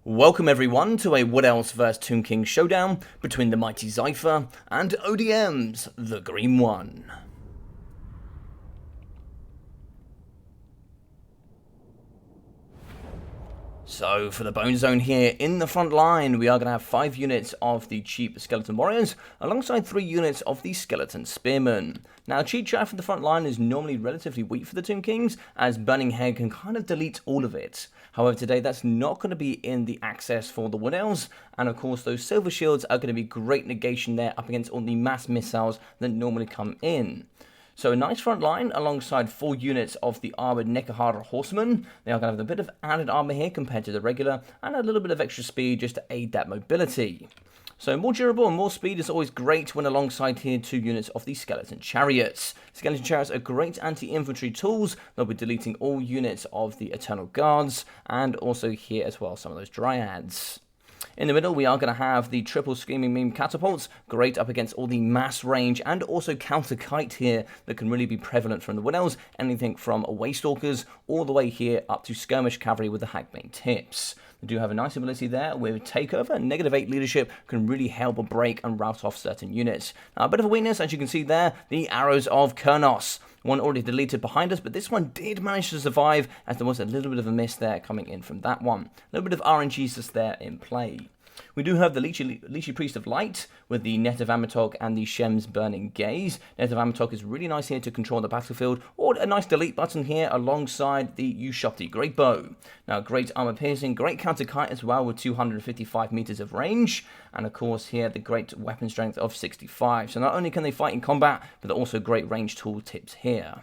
Welcome everyone to a Wood Elves vs Tomb King showdown between the mighty Xypher and ODM's the Green One. So for the Bone Zone here, in the front line, we are going to have 5 units of the Cheap Skeleton Warriors, alongside 3 units of the Skeleton Spearmen. Now, Cheap Chaff in the front line is normally relatively weak for the Tomb Kings, as Burning Head can kind of delete all of it. However, today that's not going to be in the access for the Wood Elves, and of course those Silver Shields are going to be great negation there up against all the mass missiles that normally come in. So a nice front line alongside 4 units of the armoured Nekahara Horsemen. They are going to have a bit of added armour here compared to the regular, and a little bit of extra speed just to aid that mobility. So more durable and more speed is always great when alongside here 2 units of the Skeleton Chariots. Skeleton Chariots are great anti-infantry tools. They'll be deleting all units of the Eternal Guards, and also here as well some of those Dryads. In the middle, we are going to have the triple Screaming Meme Catapults, great up against all the mass range and also counter kite here that can really be prevalent from the Wood Elves, anything from Waystalkers all the way here up to Skirmish Cavalry with the Hackbane Tips. They do have a nice ability there with Takeover, -8 leadership can really help break and rout off certain units. Now, a bit of a weakness, as you can see there, the Arrows of Kurnos. One already deleted behind us, but this one did manage to survive, as there was a little bit of a miss there coming in from that one. A little bit of RNG just there in play. We do have the Leechy Priest of Light with the Net of Amatok and the Shem's Burning Gaze. Net of Amatok is really nice here to control the battlefield, or a nice delete button here alongside the Ushopti Great Bow. Now, great armor piercing, great counter kite as well with 255 meters of range, and of course here the great weapon strength of 65. So not only can they fight in combat, but they're also great range tool tips here.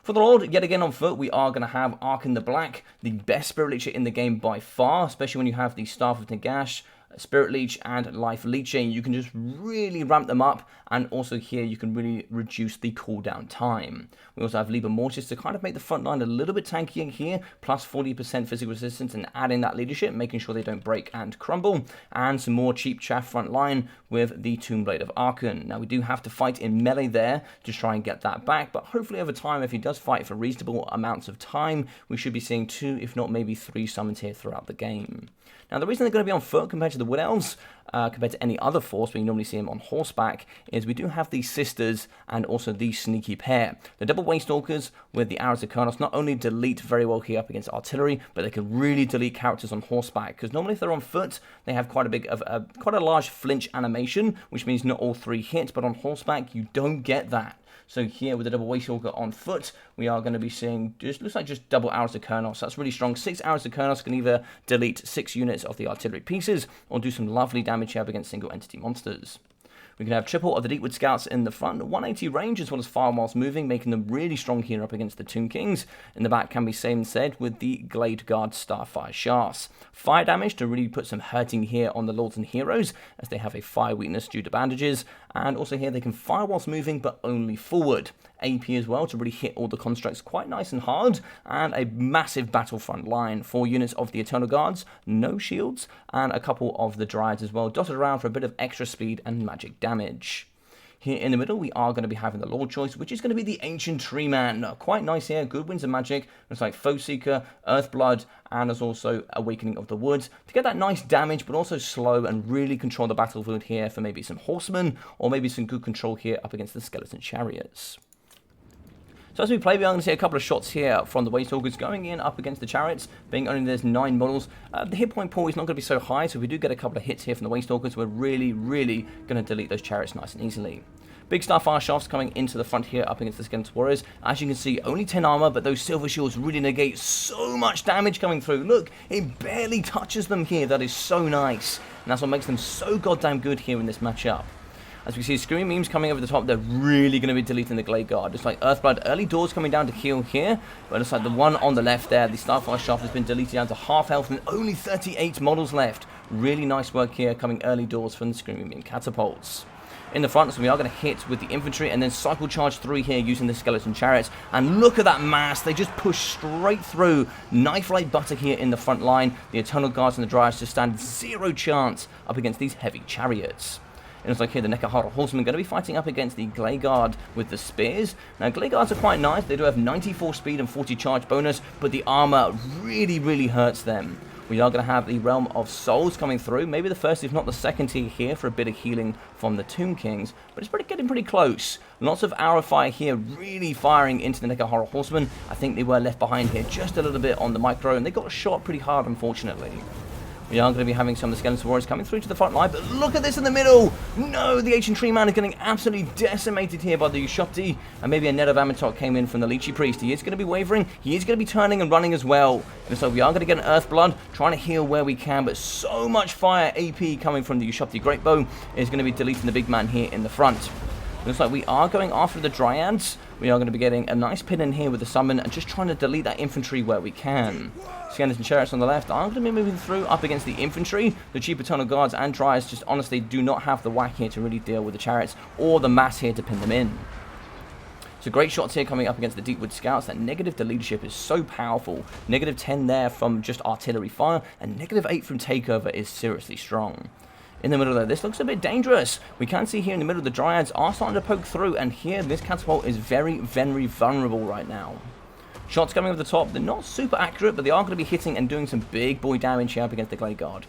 For the Lord, yet again on foot, we are going to have Arkan the Black, the best Spirit Leecher in the game by far, especially when you have the Staff of Nagash, Spirit Leech and Life Leeching. You can just really ramp them up, and also here you can really reduce the cooldown time. We also have Liber Mortis to kind of make the front line a little bit tankier here, plus 40% physical resistance and add in that leadership, making sure they don't break and crumble, and some more Cheap Chaff front line with the Tomb Blade of Arkan. Now we do have to fight in melee there to try and get that back, but hopefully over time, if he does fight for reasonable amounts of time, we should be seeing 2, if not maybe 3 summons here throughout the game. Now, the reason they're going to be on foot compared to the Wood Elves, compared to any other force where you normally see them on horseback, is we do have these Sisters and also the Sneaky Pair. The double Waystalkers with the Arrows of Kurnos not only delete very well here up against artillery, but they can really delete characters on horseback, because normally if they're on foot, they have quite a large flinch animation, which means not all 3 hit, but on horseback, you don't get that. So here with the double Waystalker on foot, we are going to be seeing, looks like just double Arrows of Kurnos. That's really strong. 6 Arrows of Kurnos can either delete 6 units of the artillery pieces, or do some lovely damage here up against single entity monsters. We can have triple of the Deepwood Scouts in the front, 180 range as well as fire whilst moving, making them really strong here up against the Tomb Kings. In the back can be same said with the Glade Guard Starfire Shafts. Fire damage to really put some hurting here on the Lords and Heroes, as they have a fire weakness due to bandages, and also here they can fire whilst moving but only forward. AP as well to really hit all the constructs quite nice and hard, and a massive battlefront line. 4 units of the Eternal Guards, no shields, and a couple of the Dryads as well, dotted around for a bit of extra speed and magic damage. Here in the middle, we are going to be having the Lord choice, which is going to be the Ancient Tree Man. Quite nice here, good winds of magic. Looks like Foe Seeker, Earthblood, and there's also Awakening of the Woods to get that nice damage, but also slow and really control the battlefield here for maybe some Horsemen, or maybe some good control here up against the Skeleton Chariots. So as we play, we are going to see a couple of shots here from the Waystalkers going in up against the Chariots, being only there's 9 models. The hit point pool is not going to be so high, so if we do get a couple of hits here from the Waystalkers, we're really going to delete those Chariots nice and easily. Big Starfire Shafts coming into the front here up against the Skeleton Warriors. As you can see, only 10 armor, but those Silver Shields really negate so much damage coming through. Look, it barely touches them here. That is so nice. And that's what makes them so goddamn good here in this matchup. As we see Screaming Memes coming over the top, they're really going to be deleting the Glade Guard. Just like Earthblood, early doors coming down to heal here. But it's like the one on the left there, the Starfire Shaft has been deleted down to half health and only 38 models left. Really nice work here coming early doors from the Screaming Meme Catapults. In the front, so we are going to hit with the infantry and then cycle charge 3 here using the Skeleton Chariots. And look at that mass, they just push straight through. Knife like butter here in the front line. The Eternal Guards and the Dryads just stand 0 chance up against these heavy chariots. It looks like here the Nekahara Horsemen going to be fighting up against the Glade Guard with the spears. Now, Glade Guards are quite nice. They do have 94 speed and 40 charge bonus, but the armor really, really hurts them. We are going to have the Realm of Souls coming through. Maybe the first, if not the second tier here for a bit of healing from the Tomb Kings. But it's getting pretty close. Lots of arrow fire here, really firing into the Nekahara Horsemen. I think they were left behind here just a little bit on the micro, and they got shot pretty hard, unfortunately. We are going to be having some of the Skeleton Warriors coming through to the front line, but look at this in the middle! No, the Ancient Tree Man is getting absolutely decimated here by the Ushopti, and maybe a net of Amitok came in from the Lychee Priest. He is going to be wavering, he is going to be turning and running as well. And so we are going to get an Earthblood, trying to heal where we can, but so much fire AP coming from the Ushopti Greatbow is going to be deleting the big man here in the front. Looks like we are going after the Dryads. We are going to be getting a nice pin in here with the summon and just trying to delete that infantry where we can. Scanners and Chariots on the left are going to be moving through up against the infantry. The cheap Eternal Guards and Dryads just honestly do not have the whack here to really deal with the Chariots or the mass here to pin them in. So great shots here coming up against the Deepwood Scouts. That negative to leadership is so powerful. Negative 10 there from just artillery fire, and negative 8 from takeover is seriously strong. In the middle there, this looks a bit dangerous. We can see here in the middle the Dryads are starting to poke through, and here this catapult is very, very vulnerable right now. Shots coming over the top, they're not super accurate, but they are going to be hitting and doing some big boy damage here up against the Glade Guard.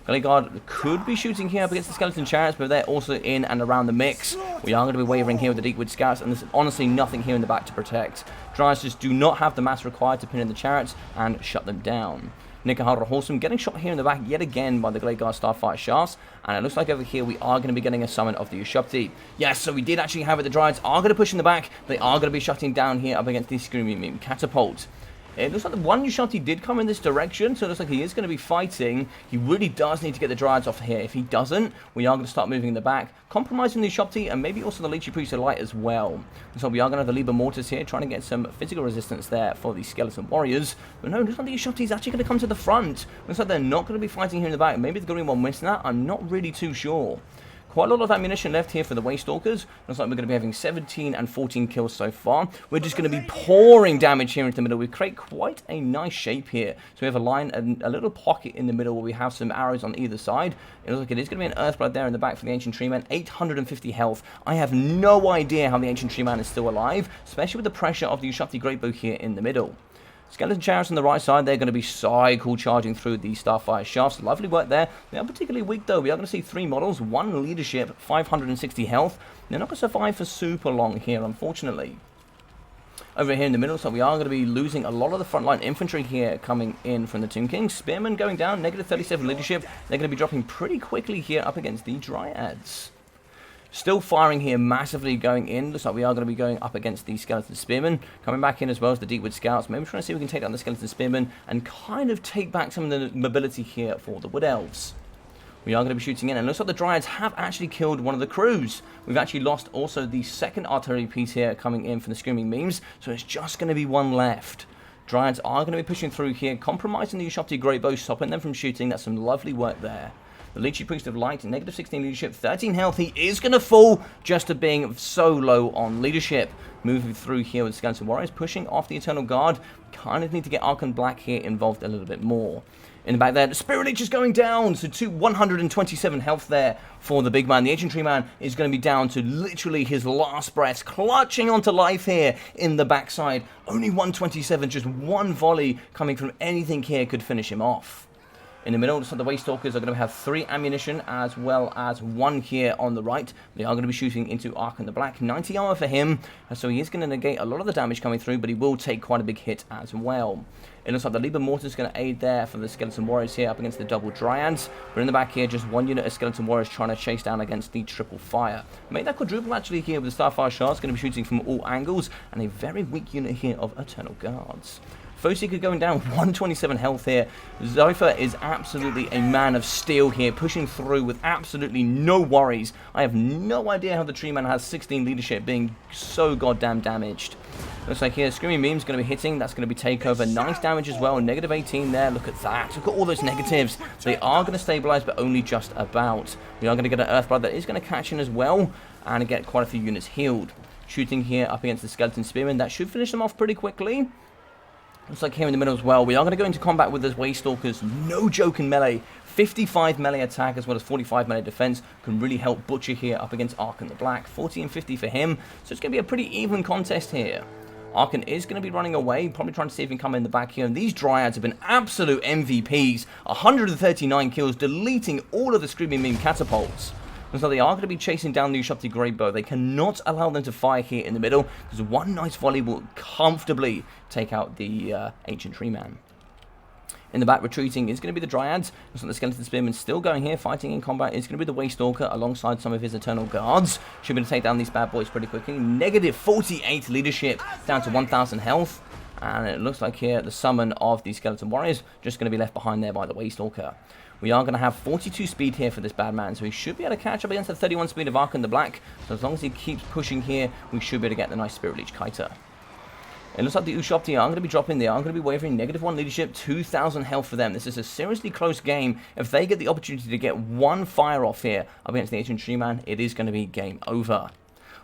Glade Guard could be shooting here up against the Skeleton Chariots, but they're also in and around the mix. We are going to be wavering here with the Deepwood Scouts, and there's honestly nothing here in the back to protect. Dryads just do not have the mass required to pin in the Chariots and shut them down. Nekahara Horseman getting shot here in the back yet again by the Glade Guard Starfighter Shafts, and it looks like over here we are going to be getting a summon of the Ushopti. Yes, so we did actually have it. The Dryads are going to push in the back. They are going to be shutting down here up against the Screaming Meme Catapult. It looks like the one Ushopti did come in this direction, so it looks like he is going to be fighting. He really does need to get the Dryads off here. If he doesn't, we are going to start moving in the back, compromising the Ushopti, and maybe also the Lychee Priest of Light as well. And so we are going to have the Liber Mortis here, trying to get some physical resistance there for the Skeleton Warriors. But no, it looks like the Ushopti is actually going to come to the front. Looks like they're not going to be fighting here in the back. Maybe the Green One missing that. I'm not really too sure. Quite a lot of ammunition left here for the Waystalkers. Looks like we're going to be having 17 and 14 kills so far. We're just going to be pouring damage here into the middle. We create quite a nice shape here. So we have a line, a little pocket in the middle where we have some arrows on either side. It looks like it is going to be an Earthblood there in the back for the Ancient Tree Man. 850 health. I have no idea how the Ancient Tree Man is still alive, especially with the pressure of the Ushopti Greatbow here in the middle. Skeleton Chariots on the right side, they're going to be cycle charging through the Starfire Shafts. Lovely work there. They are particularly weak though. We are going to see 3 models, 1 leadership, 560 health. They're not going to survive for super long here, unfortunately. Over here in the middle, so we are going to be losing a lot of the frontline infantry here coming in from the Tomb Kings. Spearmen going down, negative 37 leadership. They're going to be dropping pretty quickly here up against the Dryads. Still firing here massively going in. Looks like we are going to be going up against the Skeleton Spearmen. Coming back in as well as the Deepwood Scouts. Maybe trying to see if we can take down the Skeleton Spearmen and kind of take back some of the mobility here for the Wood Elves. We are going to be shooting in, and looks like the Dryads have actually killed one of the crews. We've actually lost also the second artillery piece here coming in from the Screaming Memes, so it's just going to be 1 left. Dryads are going to be pushing through here, compromising the Ushopti Greatbow, stopping them from shooting. That's some lovely work there. The Lychee Priest of Light, negative 16 leadership, 13 health. He is going to fall just to being so low on leadership. Moving through here with Skeleton Warriors, pushing off the Eternal Guard. Kind of need to get Archon Black here involved a little bit more. In the back there, the Spirit Lich is going down, so 127 health there for the big man. The Ancient Tree Man is going to be down to literally his last breaths, clutching onto life here in the backside. Only 127, just 1 volley coming from anything here could finish him off. In the middle, so the Waystalkers are going to have 3 ammunition as well as 1 here on the right. They are going to be shooting into Archon the Black. 90 armor for him, so he is going to negate a lot of the damage coming through, but he will take quite a big hit as well. It looks like the Liber Mortis is going to aid there for the Skeleton Warriors here up against the double Dryads. But in the back here, just 1 unit of Skeleton Warriors trying to chase down against the triple fire. Made that quadruple actually here with the Starfire Shards, going to be shooting from all angles, and a very weak unit here of Eternal Guards. Foeseeker going down, 127 health here. Xypher is absolutely a man of steel here, pushing through with absolutely no worries. I have no idea how the Tree Man has 16 leadership, being so goddamn damaged. Looks like here, Screaming Meme's going to be hitting. That's going to be takeover. Nice damage as well. Negative 18 there. Look at that. Look at all those negatives. They are going to stabilize, but only just about. We are going to get an Earthblood that is going to catch in as well, and get quite a few units healed. Shooting here up against the Skeleton Spearmen. That should finish them off pretty quickly. Looks like here in the middle as well, we are going to go into combat with those Waystalkers. No joke in melee. 55 melee attack as well as 45 melee defense can really help Butcher here up against Archon the Black. 40 and 50 for him, so it's going to be a pretty even contest here. Archon is going to be running away, probably trying to see if he can come in the back here. And these Dryads have been absolute MVPs. 139 kills, deleting all of the Screaming Meme catapults. And so they are going to be chasing down the Ushopti Greatbow. They cannot allow them to fire here in the middle, because one nice volley will comfortably take out the Ancient Tree Man. In the back, retreating is going to be the Dryads. Looks like the Skeleton Spearman still going here, fighting in combat. Is going to be the Waystalker alongside some of his Eternal Guards. Should be able to take down these bad boys pretty quickly. Negative 48 leadership, down to 1,000 health. And it looks like here the summon of the Skeleton Warriors just going to be left behind there by the Waystalker. We are going to have 42 speed here for this bad man, so he should be able to catch up against the 31 speed of Archon the Black. So as long as he keeps pushing here, we should be able to get the nice Spirit Leech Kiter. It looks like the Ushopti are going to be dropping. They are going to be wavering. -1 leadership, 2,000 health for them. This is a seriously close game. If they get the opportunity to get one fire off here against the Ancient Tree Man, it is going to be game over.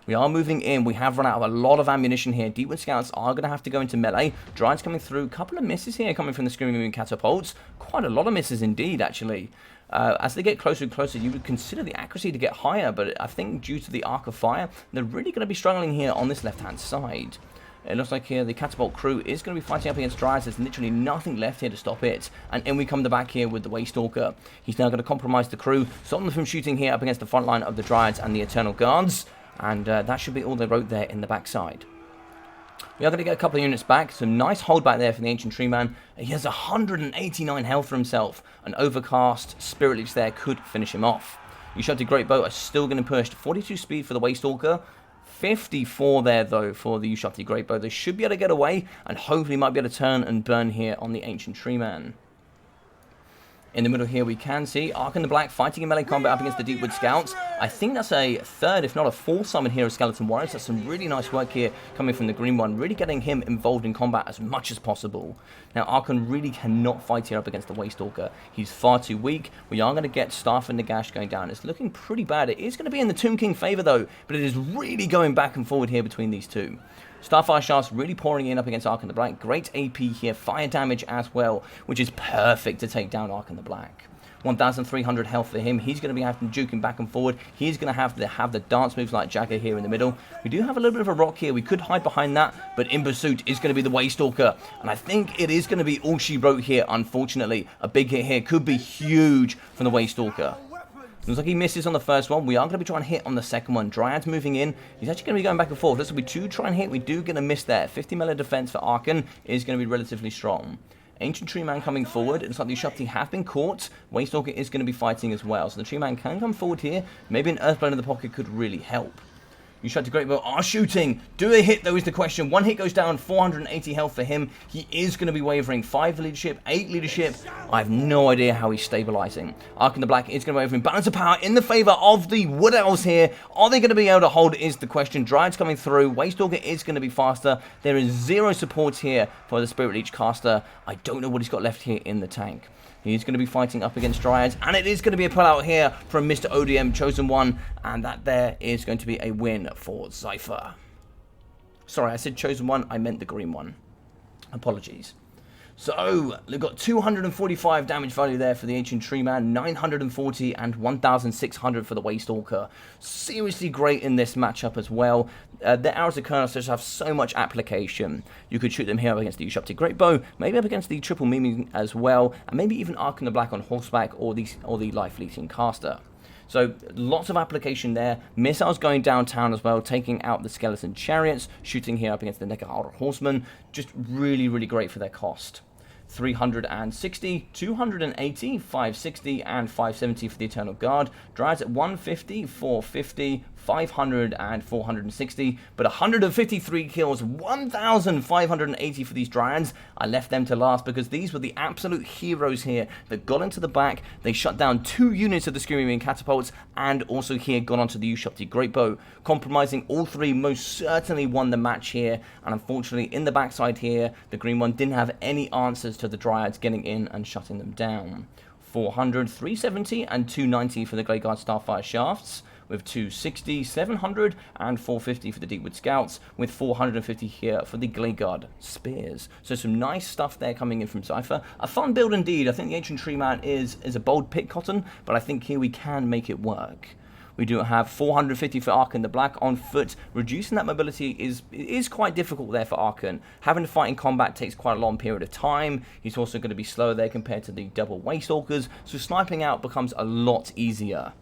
We are moving in. We have run out of a lot of ammunition here. Deepwood Scouts are going to have to go into melee. Dryads coming through. A couple of misses here coming from the Screaming Moon catapults. Quite a lot of misses indeed, actually. As they get closer and closer, you would consider the accuracy to get higher, but I think due to the arc of fire, they're really going to be struggling here on this left-hand side. It looks like here the catapult crew is going to be fighting up against Dryads. There's literally nothing left here to stop it. And in we come the back here with the Waystalker. He's now going to compromise the crew, stop them from shooting here up against the front line of the Dryads and the Eternal Guards. And that should be all they wrote there in the backside. We are going to get a couple of units back. Some nice hold back there for the Ancient Tree Man. He has 189 health for himself. An Overcast Spirit Leech there could finish him off. Ushopti Greatbow are still going to push. 42 speed for the Waystalker. 54 there, though, for the Ushopti Greatbow. They should be able to get away, and hopefully might be able to turn and burn here on the Ancient Tree Man. In the middle here, we can see Archon the Black fighting in melee combat up against the Deepwood Scouts. I think that's a third, if not a fourth summon here of Skeleton Warriors. That's some really nice work here coming from the green one, really getting him involved in combat as much as possible. Now, Archon really cannot fight here up against the Waystalker. He's far too weak. We are going to get Staff and Nagash going down. It's looking pretty bad. It is going to be in the Tomb King favor, though, but it is really going back and forward here between these two. Starfire Shafts really pouring in up against Archon the Black. Great AP here, fire damage as well, which is perfect to take down Archon the Black. 1,300 health for him. He's going to be having to juke him back and forward. He's going to have the dance moves like Jagger here in the middle. We do have a little bit of a rock here. We could hide behind that, but in pursuit is going to be the Waystalker. And I think it is going to be all she wrote here, unfortunately. A big hit here could be huge from the Waystalker. Looks like he misses on the first one. We are going to be trying to hit on the second one. Dryads moving in. He's actually going to be going back and forth. This will be 2 try and hit. We do get a miss there. 50 melee defense for Archon is going to be relatively strong. Ancient Tree Man coming forward. It looks like the Ushopti have been caught. Waystalker is going to be fighting as well. So the Tree Man can come forward here. Maybe an Earthblade in the pocket could really help. Ushopti Greatbow are shooting. Do they hit, though, is the question. One hit goes down, 480 health for him. He is going to be wavering. 5 leadership, 8 leadership. I have no idea how he's stabilizing. Archon the Black is going to be wavering. Balance of power in the favor of the Wood Elves here. Are they going to be able to hold is the question. Dryads coming through. Waystalker is going to be faster. There is 0 support here for the Spirit Leech caster. I don't know what he's got left here in the tank. He's going to be fighting up against Dryads, and it is going to be a pullout here from Mr. ODM, Chosen One, and that there is going to be a win for Xypher. Sorry, I said Chosen One, I meant the green one. Apologies. So, they've got 245 damage value there for the Ancient Tree Man, 940 and 1,600 for the Waystalker. Seriously great in this matchup as well. The Arrows of Colonel just have so much application. You could shoot them here up against the Ushopti Greatbow, maybe up against the Triple Miming as well, and maybe even Archon the Black on horseback or the Life Leeching caster. So, lots of application there. Missiles going downtown as well, taking out the Skeleton Chariots, shooting here up against the Nekahara Horsemen. Just really, really great for their cost. 360, 280, 560, and 570 for the Eternal Guard. Dryads at 150, 450, 500, and 460. But 153 kills, 1,580 for these Dryads. I left them to last because these were the absolute heroes here that got into the back. They shut down 2 units of the Screaming Meme catapults and also here got onto the Ushopti Greatbow. Compromising all 3 most certainly won the match here. And unfortunately, in the backside here, the green one didn't have any answers to the Dryads getting in and shutting them down. 400, 370, and 290 for the Grey Guard Starfire Shafts, with 260, 700, and 450 for the Deepwood Scouts, with 450 here for the Grey Guard Spears. So some nice stuff there coming in from Xypher. A fun build indeed. I think the Ancient Tree Man is a bold pick, Cotton, but I think here we can make it work. We do have 450 for Arkan the Black on foot. Reducing that mobility is quite difficult there for Arkan. Having to fight in combat takes quite a long period of time. He's also going to be slower there compared to the double Waystalkers, so sniping out becomes a lot easier.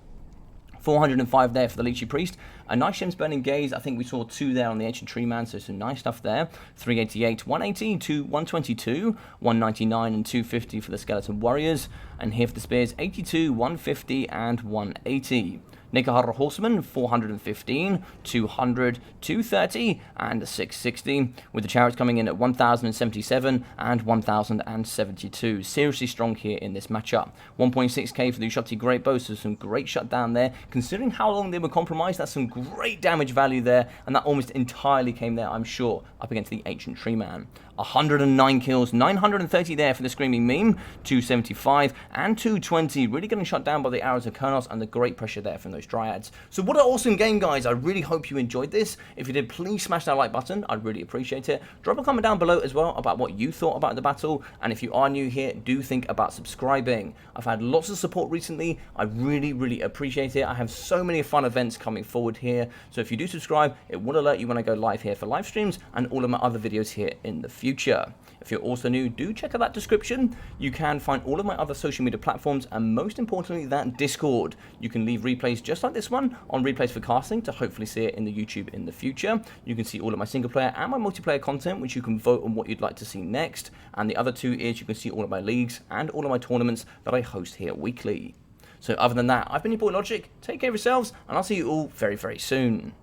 405 there for the Lychee Priest. A nice Shem's Burning Gaze. I think we saw 2 there on the Ancient Tree Man, so some nice stuff there. 388, 180 to 122, 199 and 250 for the Skeleton Warriors. And here for the Spears, 82, 150 and 180. Nikahara Horseman, 415, 200, 230, and 660, with the Chariots coming in at 1,077 and 1,072. Seriously strong here in this matchup. 1.6k for the Ushopti Great Bow, so some great shutdown there. Considering how long they were compromised, that's some great damage value there, and that almost entirely came there, I'm sure, up against the Ancient Tree Man. 109 kills, 930 there for the Screaming Meme, 275 and 220, really getting shut down by the Arrows of Kurnos and the great pressure there from those Dryads. So what an awesome game, guys. I really hope you enjoyed this. If you did, please smash that like button. I'd really appreciate it. Drop a comment down below as well about what you thought about the battle, and if you are new here, do think about subscribing. I've had lots of support recently. I really appreciate it. I have so many fun events coming forward here, so if you do subscribe, it will alert you when I go live here for live streams and all of my other videos here in the future. If you're also new, do check out that description. You can find all of my other social media platforms, and most importantly, that Discord. You can leave replays just like this one on Replays for Casting to hopefully see it in the YouTube in the future. You can see all of my single player and my multiplayer content, which you can vote on what you'd like to see next. And the other 2 is you can see all of my leagues and all of my tournaments that I host here weekly. So other than that, I've been your boy Logic. Take care of yourselves, and I'll see you all very soon.